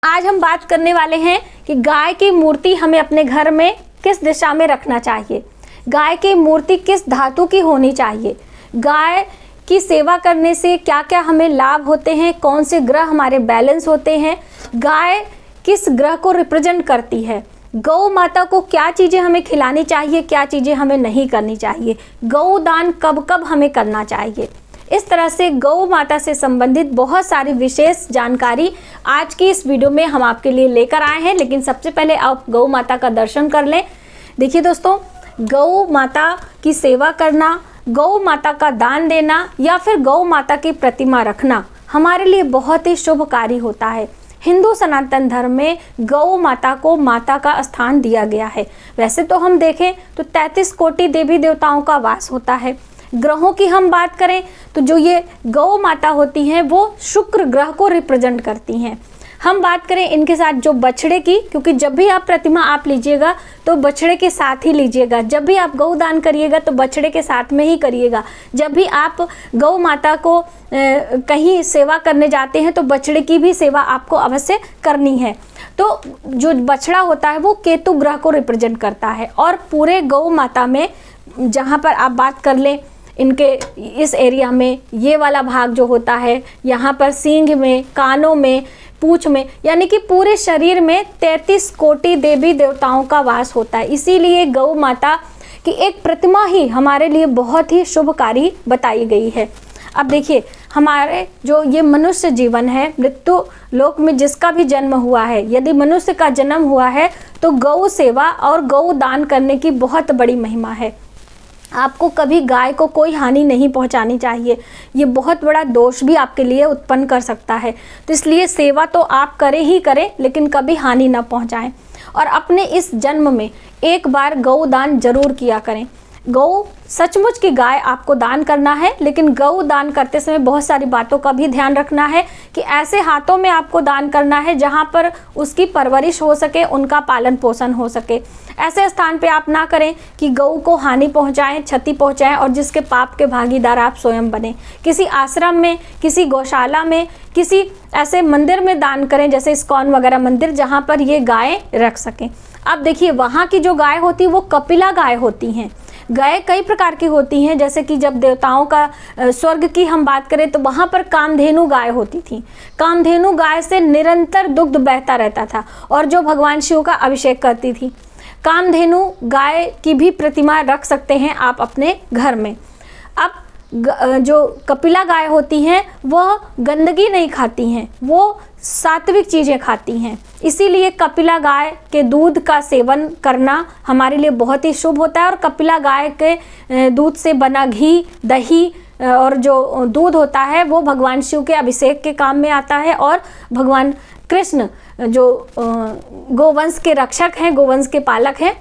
आज हम बात करने वाले हैं कि गाय की मूर्ति हमें अपने घर में किस दिशा में रखना चाहिए, गाय की मूर्ति किस धातु की होनी चाहिए, गाय की सेवा करने से क्या क्या हमें लाभ होते हैं, कौन से ग्रह हमारे बैलेंस होते हैं, गाय किस ग्रह को रिप्रेजेंट करती है, गौ माता को क्या चीज़ें हमें खिलानी चाहिए, क्या चीज़ें हमें नहीं करनी चाहिए, गौ दान कब कब हमें करना चाहिए। इस तरह से गौ माता से संबंधित बहुत सारी विशेष जानकारी आज की इस वीडियो में हम आपके लिए लेकर आए हैं। लेकिन सबसे पहले आप गौ माता का दर्शन कर लें। देखिए दोस्तों, गौ माता की सेवा करना, गौ माता का दान देना या फिर गौ माता की प्रतिमा रखना हमारे लिए बहुत ही शुभकारी होता है। हिंदू सनातन धर्म में गौ माता को माता का स्थान दिया गया है। वैसे तो हम देखें तो 33 कोटि देवी देवताओं का वास होता है। ग्रहों की हम बात करें तो जो ये गौ माता होती हैं वो शुक्र ग्रह को रिप्रेजेंट करती हैं। हम बात करें इनके साथ जो बछड़े की, क्योंकि जब भी आप प्रतिमा आप लीजिएगा तो बछड़े के साथ ही लीजिएगा, जब भी आप गौ दान करिएगा तो बछड़े के साथ में ही करिएगा, जब भी आप गौ माता को कहीं सेवा करने जाते हैं तो बछड़े की भी सेवा आपको अवश्य करनी है। तो जो बछड़ा होता है वो केतु ग्रह को रिप्रेजेंट करता है। और पूरे गौ माता में जहाँ पर आप बात कर लें, इनके इस एरिया में ये वाला भाग जो होता है, यहाँ पर सींग में, कानों में, पूंछ में, यानी कि पूरे शरीर में 33 कोटि देवी देवताओं का वास होता है। इसीलिए गौ माता की एक प्रतिमा ही हमारे लिए बहुत ही शुभकारी बताई गई है। अब देखिए, हमारे जो ये मनुष्य जीवन है, मृत्यु लोक में जिसका भी जन्म हुआ है, यदि मनुष्य का जन्म हुआ है तो गौ सेवा और गौ दान करने की बहुत बड़ी महिमा है। आपको कभी गाय को कोई हानि नहीं पहुंचानी चाहिए, ये बहुत बड़ा दोष भी आपके लिए उत्पन्न कर सकता है। तो इसलिए सेवा तो आप करें ही करें, लेकिन कभी हानि ना पहुंचाएं। और अपने इस जन्म में एक बार गौ दान जरूर किया करें। गौ सचमुच की गाय आपको दान करना है, लेकिन गौ दान करते समय बहुत सारी बातों का भी ध्यान रखना है कि ऐसे हाथों में आपको दान करना है जहां पर उसकी परवरिश हो सके, उनका पालन पोषण हो सके। ऐसे स्थान पे आप ना करें कि गौ को हानि पहुंचाएं, क्षति पहुंचाएं और जिसके पाप के भागीदार आप स्वयं बने। किसी आश्रम में, किसी गौशाला में, किसी ऐसे मंदिर में दान करें, जैसे इस्कॉन वगैरह मंदिर, जहां पर ये गायें रख सकें। अब देखिए, वहाँ की जो गाय होती है वो कपिला गाय होती हैं। गाय कई प्रकार की होती हैं, जैसे कि जब देवताओं का स्वर्ग की हम बात करें तो वहाँ पर कामधेनु गाय होती थी। कामधेनु गाय से निरंतर दुग्ध बहता रहता था और जो भगवान शिव का अभिषेक करती थी। कामधेनु गाय की भी प्रतिमा रख सकते हैं आप अपने घर में। अब जो कपिला गाय होती हैं वह गंदगी नहीं खाती हैं, वो सात्विक चीज़ें खाती हैं। इसीलिए कपिला गाय के दूध का सेवन करना हमारे लिए बहुत ही शुभ होता है। और कपिला गाय के दूध से बना घी, दही और जो दूध होता है वो भगवान शिव के अभिषेक के काम में आता है। और भगवान कृष्ण जो गोवंश के रक्षक हैं, गोवंश के पालक हैं,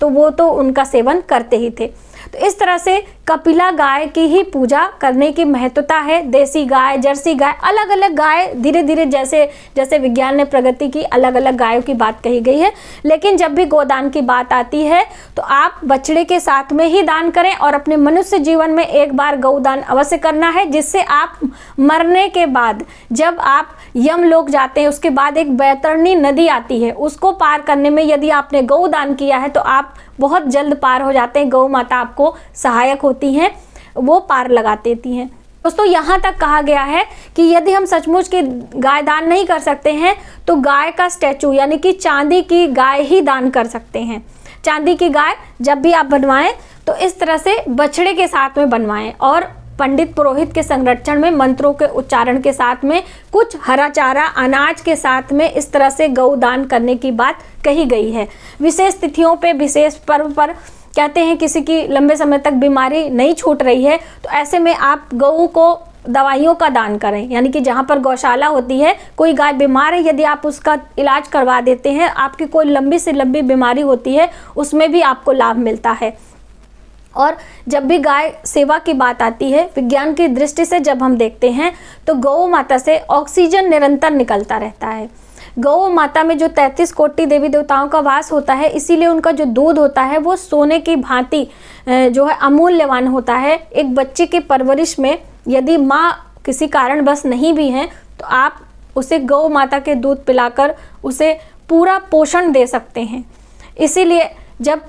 वो तो उनका सेवन करते ही थे। तो इस तरह से कपिला गाय की ही पूजा करने की महत्वता है। देसी गाय, जर्सी गाय, अलग अलग गाय, धीरे धीरे जैसे जैसे विज्ञान ने प्रगति की, अलग अलग गायों की बात कही गई है। लेकिन जब भी गोदान की बात आती है तो आप बछड़े के साथ में ही दान करें और अपने मनुष्य जीवन में एक बार गौदान अवश्य करना है, जिससे आप मरने के बाद जब आप यमलोक जाते हैं उसके बाद एक बैतरणी नदी आती है, उसको पार करने में यदि आपने गौदान किया है तो आप बहुत जल्द पार हो जाते हैं। गौ माता आपको सहायक होती हैं, वो पार लगा देती हैं। दोस्तों, यहाँ तक कहा गया है कि यदि हम सचमुच के गाय दान नहीं कर सकते हैं तो गाय का स्टैचू यानी कि चांदी की गाय ही दान कर सकते हैं। चांदी की गाय जब भी आप बनवाएं तो इस तरह से बछड़े के साथ में बनवाएं और पंडित पुरोहित के संरक्षण में मंत्रों के उच्चारण के साथ में कुछ हरा चारा अनाज के साथ में इस तरह से गौ दान करने की बात कही गई है। विशेष तिथियों पे, विशेष पर्व पर कहते हैं किसी की लंबे समय तक बीमारी नहीं छूट रही है तो ऐसे में आप गऊ को दवाइयों का दान करें। यानी कि जहाँ पर गौशाला होती है, कोई गाय बीमार है, यदि आप उसका इलाज करवा देते हैं, आपकी कोई लंबी से लंबी बीमारी होती है, उसमें भी आपको लाभ मिलता है। और जब भी गाय सेवा की बात आती है, विज्ञान की दृष्टि से जब हम देखते हैं तो गौ माता से ऑक्सीजन निरंतर निकलता रहता है। गौ माता में जो 33 कोटि देवी देवताओं का वास होता है, इसीलिए उनका जो दूध होता है वो सोने की भांति जो है अमूल्यवान होता है। एक बच्चे की परवरिश में यदि माँ किसी कारणवश नहीं भी हैं तो आप उसे गौ माता के दूध पिलाकर उसे पूरा पोषण दे सकते हैं। इसीलिए जब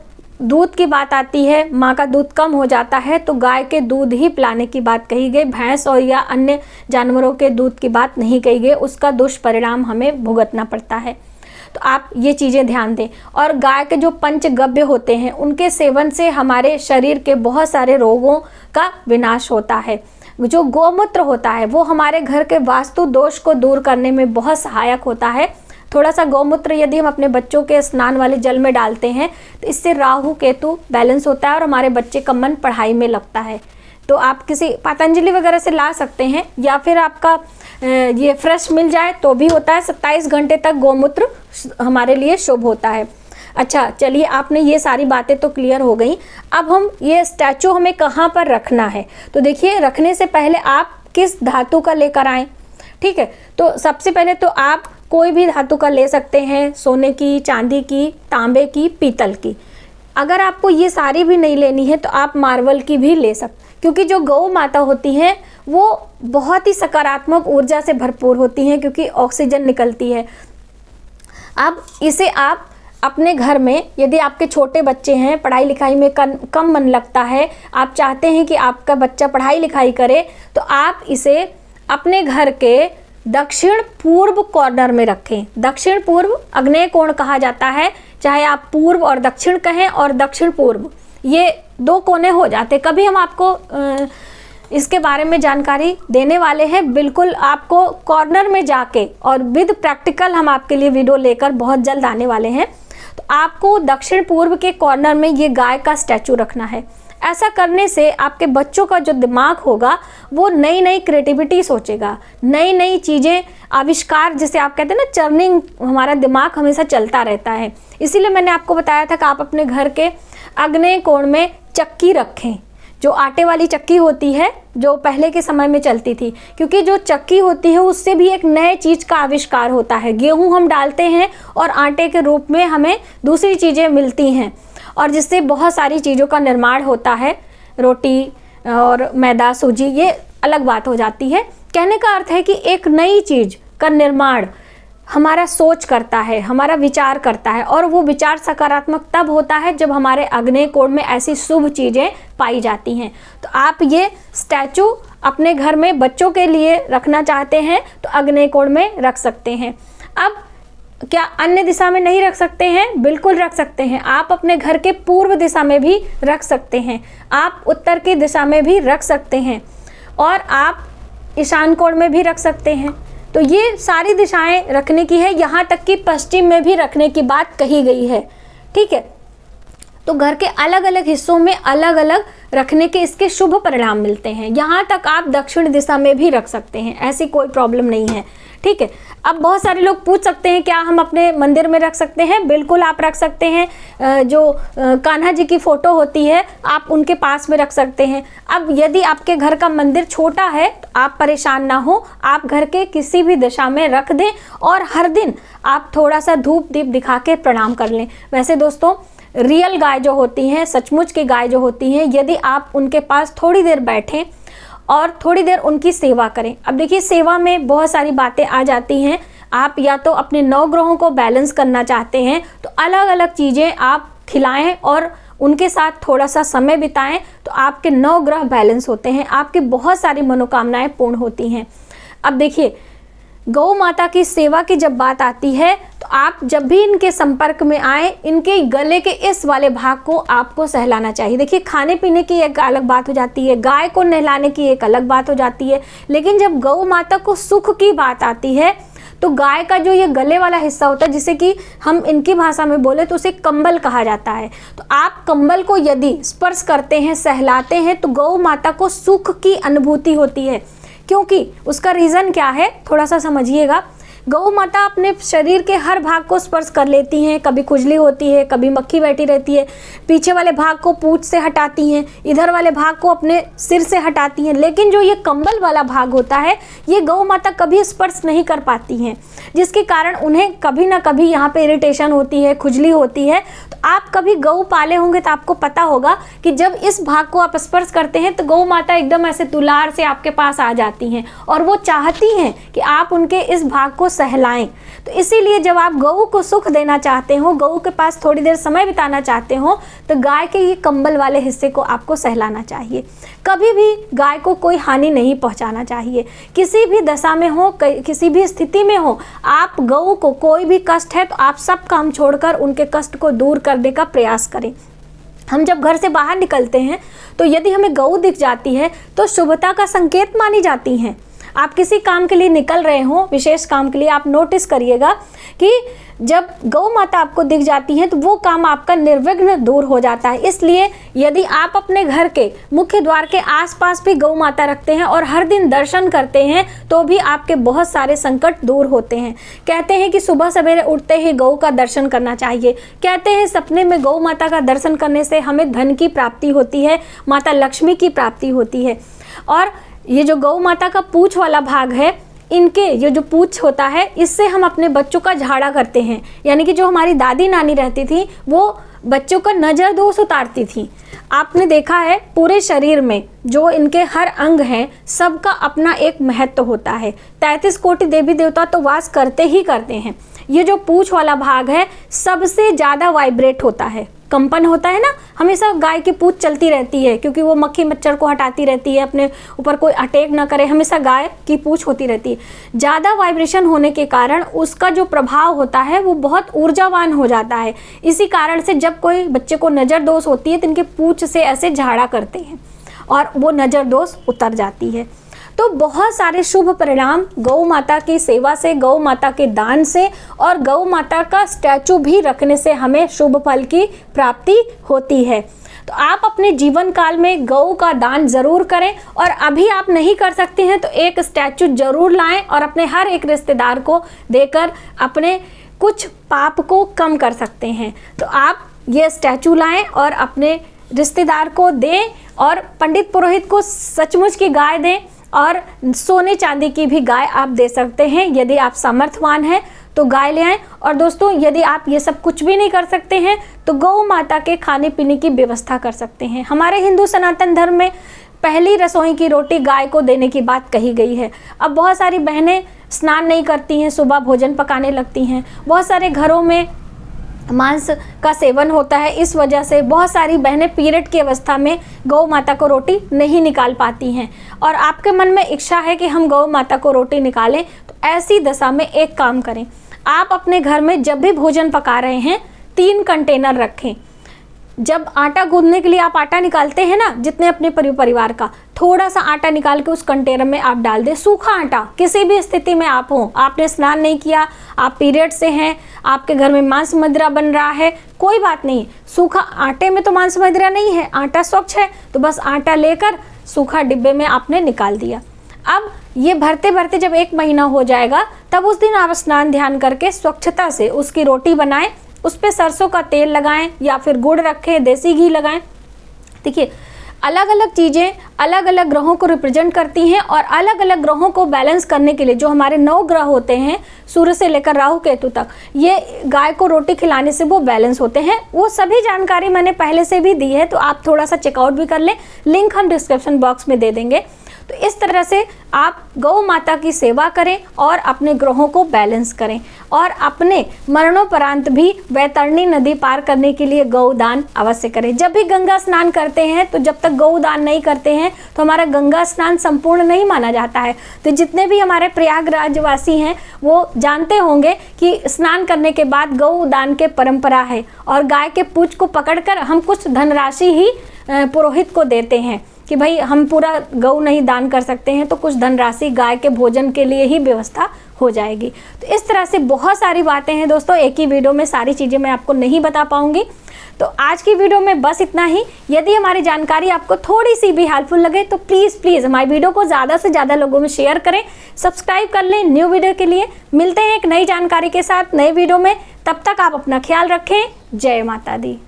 दूध की बात आती है, माँ का दूध कम हो जाता है, तो गाय के दूध ही पिलाने की बात कही गई, भैंस और या अन्य जानवरों के दूध की बात नहीं कही गई, उसका दुष्परिणाम हमें भुगतना पड़ता है। तो आप ये चीज़ें ध्यान दें। और गाय के जो पंचगव्य होते हैं उनके सेवन से हमारे शरीर के बहुत सारे रोगों का विनाश होता है। जो गौमूत्र होता है वो हमारे घर के वास्तु दोष को दूर करने में बहुत सहायक होता है। थोड़ा सा गौमूत्र यदि हम अपने बच्चों के स्नान वाले जल में डालते हैं तो इससे राहु केतु बैलेंस होता है और हमारे बच्चे का मन पढ़ाई में लगता है। तो आप किसी पतंजलि वगैरह से ला सकते हैं या फिर आपका ये फ्रेश मिल जाए तो भी होता है। 27 घंटे तक गौमूत्र हमारे लिए शुभ होता है। अच्छा चलिए, आपने ये सारी बातें तो क्लियर हो गई। अब हम ये स्टैचू हमें कहाँ पर रखना है, तो देखिए रखने से पहले आप किस धातु का लेकर आएँ। ठीक है, तो सबसे पहले तो आप कोई भी धातु का ले सकते हैं, सोने की, चांदी की, तांबे की, पीतल की। अगर आपको ये सारी भी नहीं लेनी है तो आप मार्बल की भी ले सकते, क्योंकि जो गौ माता होती हैं वो बहुत ही सकारात्मक ऊर्जा से भरपूर होती हैं, क्योंकि ऑक्सीजन निकलती है। अब इसे आप अपने घर में, यदि आपके छोटे बच्चे हैं, पढ़ाई लिखाई में कम मन लगता है, आप चाहते हैं कि आपका बच्चा पढ़ाई लिखाई करे, तो आप इसे अपने घर के दक्षिण पूर्व कॉर्नर में रखें। दक्षिण पूर्व आग्नेय कोण कहा जाता है, चाहे आप पूर्व और दक्षिण कहें और दक्षिण पूर्व, ये दो कोने हो जाते। कभी हम आपको इसके बारे में जानकारी देने वाले हैं, बिल्कुल आपको कॉर्नर में जाके, और विद प्रैक्टिकल हम आपके लिए वीडियो लेकर बहुत जल्द आने वाले हैं। तो आपको दक्षिण पूर्व के कॉर्नर में ये गाय का स्टैचू रखना है। ऐसा करने से आपके बच्चों का जो दिमाग होगा वो नई नई क्रिएटिविटी सोचेगा, नई नई चीज़ें, आविष्कार, जिसे आप कहते हैं ना चर्निंग, हमारा दिमाग हमेशा चलता रहता है। इसीलिए मैंने आपको बताया था कि आप अपने घर के आग्नेय कोण में चक्की रखें, जो आटे वाली चक्की होती है जो पहले के समय में चलती थी, क्योंकि जो चक्की होती है उससे भी एक नए चीज़ का आविष्कार होता है। गेहूँ हम डालते हैं और आटे के रूप में हमें दूसरी चीज़ें मिलती हैं, और जिससे बहुत सारी चीज़ों का निर्माण होता है। रोटी और मैदा, सूजी, ये अलग बात हो जाती है। कहने का अर्थ है कि एक नई चीज़ का निर्माण हमारा सोच करता है, हमारा विचार करता है, और वो विचार सकारात्मक तब होता है जब हमारे आग्नेय कोण में ऐसी शुभ चीज़ें पाई जाती हैं। तो आप ये स्टैचू अपने घर में बच्चों के लिए रखना चाहते हैं तो आग्नेय कोण में रख सकते हैं। अब क्या अन्य दिशा में नहीं रख सकते हैं? बिल्कुल रख सकते हैं। आप अपने घर के पूर्व दिशा में भी रख सकते हैं, आप उत्तर की दिशा में भी रख सकते हैं, और आप ईशान कोण में भी रख सकते हैं। तो ये सारी दिशाएं रखने की है, यहाँ तक कि पश्चिम में भी रखने की बात कही गई है। ठीक है, तो घर के अलग अलग हिस्सों में अलग अलग रखने के इसके शुभ परिणाम मिलते हैं। यहाँ तक आप दक्षिण दिशा में भी रख सकते हैं, ऐसी कोई प्रॉब्लम नहीं है। ठीक है, अब बहुत सारे लोग पूछ सकते हैं क्या हम अपने मंदिर में रख सकते हैं? बिल्कुल आप रख सकते हैं। जो कान्हा जी की फ़ोटो होती है आप उनके पास में रख सकते हैं। अब यदि आपके घर का मंदिर छोटा है तो आप परेशान ना हो, आप घर के किसी भी दिशा में रख दें, और हर दिन आप थोड़ा सा धूप दीप दिखा के प्रणाम कर लें। वैसे दोस्तों, रियल गाय जो होती हैं, सचमुच की गाय जो होती हैं, यदि आप उनके पास थोड़ी देर बैठें और थोड़ी देर उनकी सेवा करें। अब देखिए, सेवा में बहुत सारी बातें आ जाती हैं। आप या तो अपने 9 ग्रहों को बैलेंस करना चाहते हैं तो अलग अलग चीज़ें आप खिलाएं और उनके साथ थोड़ा सा समय बिताएं, तो आपके 9 ग्रह बैलेंस होते हैं, आपकी बहुत सारी मनोकामनाएं पूर्ण होती हैं। अब देखिए, गौ माता की सेवा की जब बात आती है तो आप जब भी इनके संपर्क में आए, इनके गले के इस वाले भाग को आपको सहलाना चाहिए। देखिए, खाने पीने की एक अलग बात हो जाती है, गाय को नहलाने की एक अलग बात हो जाती है, लेकिन जब गौ माता को सुख की बात आती है तो गाय का जो ये गले वाला हिस्सा होता है, जिसे कि हम इनकी भाषा में बोले तो उसे कंबल कहा जाता है, तो आप कंबल को यदि स्पर्श करते हैं, सहलाते हैं, तो गौ माता को सुख की अनुभूति होती है। क्योंकि उसका रीज़न क्या है, थोड़ा सा समझिएगा। गौ माता अपने शरीर के हर भाग को स्पर्श कर लेती हैं, कभी खुजली होती है, कभी मक्खी बैठी रहती है, पीछे वाले भाग को पूंछ से हटाती हैं, इधर वाले भाग को अपने सिर से हटाती हैं, लेकिन जो ये कंबल वाला भाग होता है ये गौ माता कभी स्पर्श नहीं कर पाती हैं, जिसके कारण उन्हें कभी ना कभी यहाँ पे इरिटेशन होती है, खुजली होती है। तो आप कभी गौ पाले होंगे तो आपको पता होगा कि जब इस भाग को आप स्पर्श करते हैं तो गौ माता एकदम ऐसे दुलार से आपके पास आ जाती हैं और वो चाहती हैं कि आप उनके इस भाग को सहलाएं। तो इसीलिए जब आप गौ को सुख देना चाहते हो, गौ के पास थोड़ी देर समय बिताना चाहते हो, तो गाय के ये कंबल वाले हिस्से को आपको सहलाना चाहिए। कभी भी गाय को कोई हानि नहीं पहुंचाना चाहिए, किसी भी दशा में हो, किसी भी स्थिति में हो। आप गौ को कोई भी कष्ट है तो आप सब काम छोड़कर उनके कष्ट को दूर करने का प्रयास करें। हम जब घर से बाहर निकलते हैं तो यदि हमें गौ दिख जाती है तो शुभता का संकेत मानी जाती हैं। आप किसी काम के लिए निकल रहे हो, विशेष काम के लिए, आप नोटिस करिएगा कि जब गौ माता आपको दिख जाती है तो वो काम आपका निर्विघ्न दूर हो जाता है। इसलिए यदि आप अपने घर के मुख्य द्वार के आसपास भी गौ माता रखते हैं और हर दिन दर्शन करते हैं तो भी आपके बहुत सारे संकट दूर होते हैं। कहते हैं कि सुबह सवेरे उठते ही गौ का दर्शन करना चाहिए। कहते हैं सपने में गौ माता का दर्शन करने से हमें धन की प्राप्ति होती है, माता लक्ष्मी की प्राप्ति होती है। और ये जो गौ माता का पूंछ वाला भाग है, इनके ये जो पूंछ होता है, इससे हम अपने बच्चों का झाड़ा करते हैं। यानी कि जो हमारी दादी नानी रहती थी वो बच्चों का नज़र दोष उतारती थी। आपने देखा है पूरे शरीर में जो इनके हर अंग हैं सबका अपना एक महत्व होता है। 33 कोटि देवी देवता तो वास करते ही करते हैं। ये जो पूंछ वाला भाग है सबसे ज़्यादा वाइब्रेट होता है, कंपन होता है ना, हमेशा गाय की पूंछ चलती रहती है क्योंकि वो मक्खी मच्छर को हटाती रहती है, अपने ऊपर कोई अटैक ना करे, हमेशा गाय की पूंछ होती रहती है। ज़्यादा वाइब्रेशन होने के कारण उसका जो प्रभाव होता है वो बहुत ऊर्जावान हो जाता है। इसी कारण से जब कोई बच्चे को नज़र दोष होती है तो इनके पूंछ से ऐसे झाड़ा करते हैं और वो नज़र दोष उतर जाती है। तो बहुत सारे शुभ परिणाम गौ माता की सेवा से, गौ माता के दान से और गौ माता का स्टैचू भी रखने से हमें शुभ फल की प्राप्ति होती है। तो आप अपने जीवन काल में गौ का दान जरूर करें और अभी आप नहीं कर सकते हैं तो एक स्टैचू जरूर लाएं और अपने हर एक रिश्तेदार को देकर अपने कुछ पाप को कम कर सकते हैं। तो आप ये स्टैचू लाएं और अपने रिश्तेदार को दें और पंडित पुरोहित को सचमुच की गाय दें और सोने चांदी की भी गाय आप दे सकते हैं। यदि आप सामर्थ्यवान हैं तो गाय ले आएं। और दोस्तों यदि आप ये सब कुछ भी नहीं कर सकते हैं तो गौ माता के खाने पीने की व्यवस्था कर सकते हैं। हमारे हिंदू सनातन धर्म में पहली रसोई की रोटी गाय को देने की बात कही गई है। अब बहुत सारी बहनें स्नान नहीं करती हैं, सुबह भोजन पकाने लगती हैं। बहुत सारे घरों में मांस का सेवन होता है, इस वजह से बहुत सारी बहनें पीरियड की अवस्था में गौ माता को रोटी नहीं निकाल पाती हैं। और आपके मन में इच्छा है कि हम गौ माता को रोटी निकालें, तो ऐसी दशा में एक काम करें, आप अपने घर में जब भी भोजन पका रहे हैं 3 कंटेनर रखें। जब आटा गूंदने के लिए आप आटा निकालते हैं ना, जितने अपने परिवार का, थोड़ा सा आटा निकाल के उस कंटेनर में आप डाल दें। सूखा आटा, किसी भी स्थिति में आप हो, आपने स्नान नहीं किया, आप पीरियड से हैं, आपके घर में मांस मदिरा बन रहा है, कोई बात नहीं, सूखा आटे में तो मांस मदिरा नहीं है, आटा स्वच्छ है, तो बस आटा लेकर सूखा डिब्बे में आपने निकाल दिया। अब ये भरते भरते जब 1 महीना हो जाएगा तब उस दिन आप स्नान ध्यान करके स्वच्छता से उसकी रोटी बनाएं, उस पर सरसों का तेल लगाएं या फिर गुड़ रखें, देसी घी लगाएं। देखिए अलग अलग चीज़ें अलग अलग ग्रहों को रिप्रेजेंट करती हैं और अलग अलग ग्रहों को बैलेंस करने के लिए जो हमारे 9 ग्रह होते हैं, सूर्य से लेकर राहु केतु तक, ये गाय को रोटी खिलाने से वो बैलेंस होते हैं। वो सभी जानकारी मैंने पहले से भी दी है, तो आप थोड़ा सा चेकआउट भी कर लें, लिंक हम डिस्क्रिप्शन बॉक्स में दे देंगे। तो इस तरह से आप गौ माता की सेवा करें और अपने ग्रहों को बैलेंस करें और अपने मरणोपरांत भी वैतरणी नदी पार करने के लिए गौदान अवश्य करें। जब भी गंगा स्नान करते हैं तो जब तक गौदान नहीं करते हैं तो हमारा गंगा स्नान संपूर्ण नहीं माना जाता है। तो जितने भी हमारे प्रयागराज वासी हैं वो जानते होंगे कि स्नान करने के बाद गौदान के परंपरा है और गाय के पूंछ को पकड़कर हम कुछ धनराशि ही पुरोहित को देते हैं कि भाई हम पूरा गौ नहीं दान कर सकते हैं तो कुछ धनराशि गाय के भोजन के लिए ही व्यवस्था हो जाएगी। तो इस तरह से बहुत सारी बातें हैं दोस्तों, एक ही वीडियो में सारी चीज़ें मैं आपको नहीं बता पाऊंगी। तो आज की वीडियो में बस इतना ही। यदि हमारी जानकारी आपको थोड़ी सी भी हेल्पफुल लगे तो प्लीज़ हमारी वीडियो को ज़्यादा से ज़्यादा लोगों में शेयर करें, सब्सक्राइब कर लें न्यू वीडियो के लिए। मिलते हैं एक नई जानकारी के साथ नए वीडियो में, तब तक आप अपना ख्याल रखें। जय माता दी।